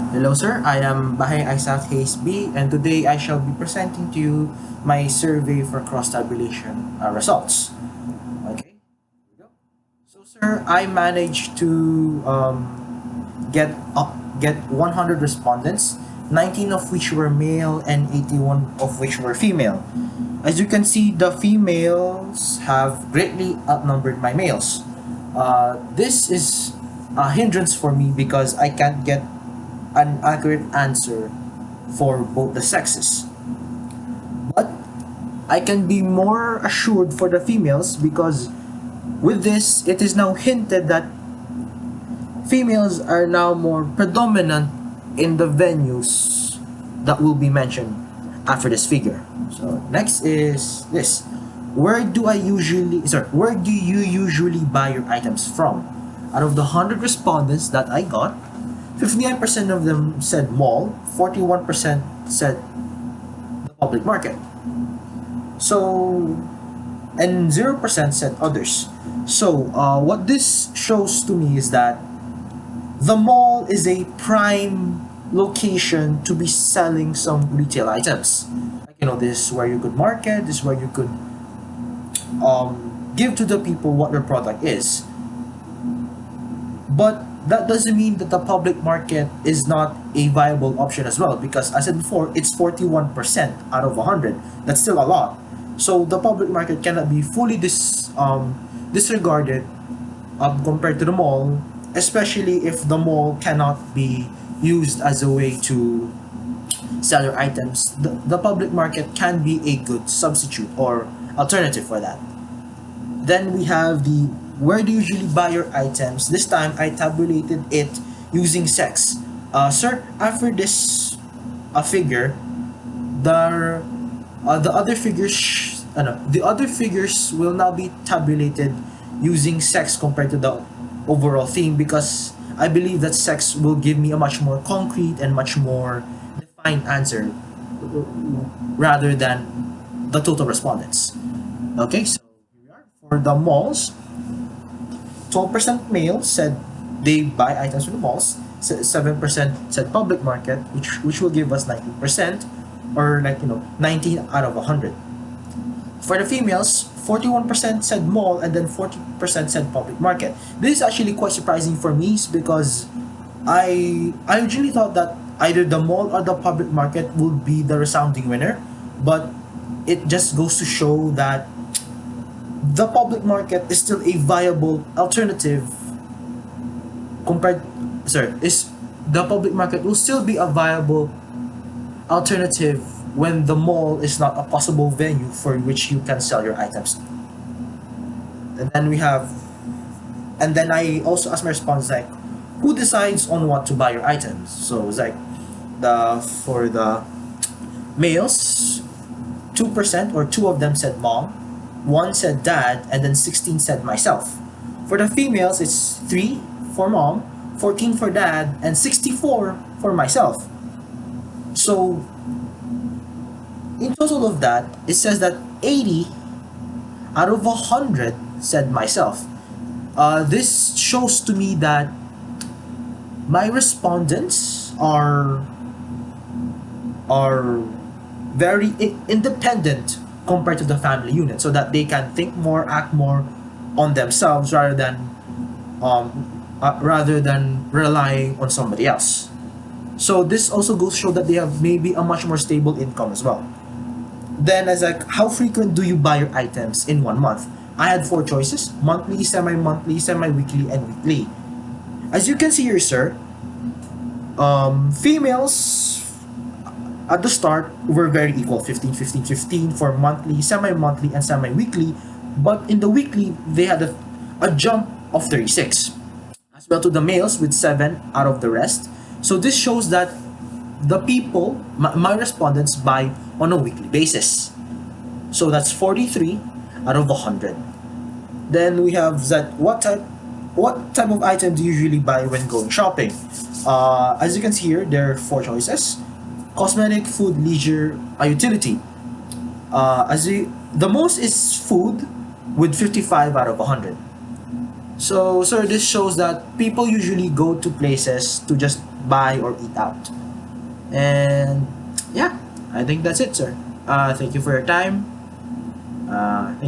Hello sir, I am Bahay Isaac Hayes B, and today I shall be presenting to you my survey for cross-tabulation results. Okay, here we go. So sir, I managed to get 100 respondents, 19 of which were male and 81 of which were female. As you can see, the females have greatly outnumbered my males. This is a hindrance for me because I can't get an accurate answer for both the sexes. But I can be more assured for the females because with this, it is now hinted that females are now more predominant in the venues that will be mentioned after this figure. So next is this. Where do you usually buy your items from? Out of the 100 respondents that I got, 59% of them said mall, 41% said the public market. So, and 0% said others. So, what this shows to me is that the mall is a prime location to be selling some retail items. Like, this is where you could market, this is where you could give to the people what their product is. But that doesn't mean that the public market is not a viable option as well, because as I said before, it's 41% out of 100. That's still a lot. So the public market cannot be fully disregarded compared to the mall, especially if the mall cannot be used as a way to sell your items. The public market can be a good substitute or alternative for that. Then we have the where do you usually buy your items. This time I tabulated it using sex. Sir, after this figure, the other figures, the other figures will now be tabulated using sex compared to the overall theme, because I believe that sex will give me a much more concrete and much more defined answer rather than the total respondents. Okay, so here we are for the malls. 12% male said they buy items from the malls. 7% said public market, which will give us 19%, or 19 out of 100. For the females, 41% said mall and then 40% said public market. This is actually quite surprising for me because I originally thought that either the mall or the public market would be the resounding winner, but it just goes to show that the public market is still a viable alternative compared sorry is the public market will still be a viable alternative when the mall is not a possible venue for which you can sell your items. And then I also asked my response like, who decides on what to buy your items? So it's like for the males, 2% or two of them said mom, one said dad, and then 16 said myself. For the females, it's 3 for mom, 14 for dad, and 64 for myself. So in total of that, it says that 80 out of 100 said myself. This shows to me that my respondents are very independent compared to the family unit, so that they can think more, act more on themselves rather than relying on somebody else. So this also goes to show that they have maybe a much more stable income as well. Then as like, how frequent do you buy your items in 1 month? I had 4 choices: monthly, semi-monthly, semi-weekly, and weekly. As you can see here, sir, females at the start were very equal, 15, 15, 15 for monthly, semi-monthly, and semi-weekly. But in the weekly, they had a jump of 36. As well to the males with 7 out of the rest. So this shows that the people, my respondents, buy on a weekly basis. So that's 43 out of 100. Then we have that what type of item do you usually buy when going shopping? As you can see here, there are 4 choices: cosmetic, food, leisure, utility. The most is food with 55 out of 100. So, sir, this shows that people usually go to places to just buy or eat out. And yeah, I think that's it, sir. Thank you for your time.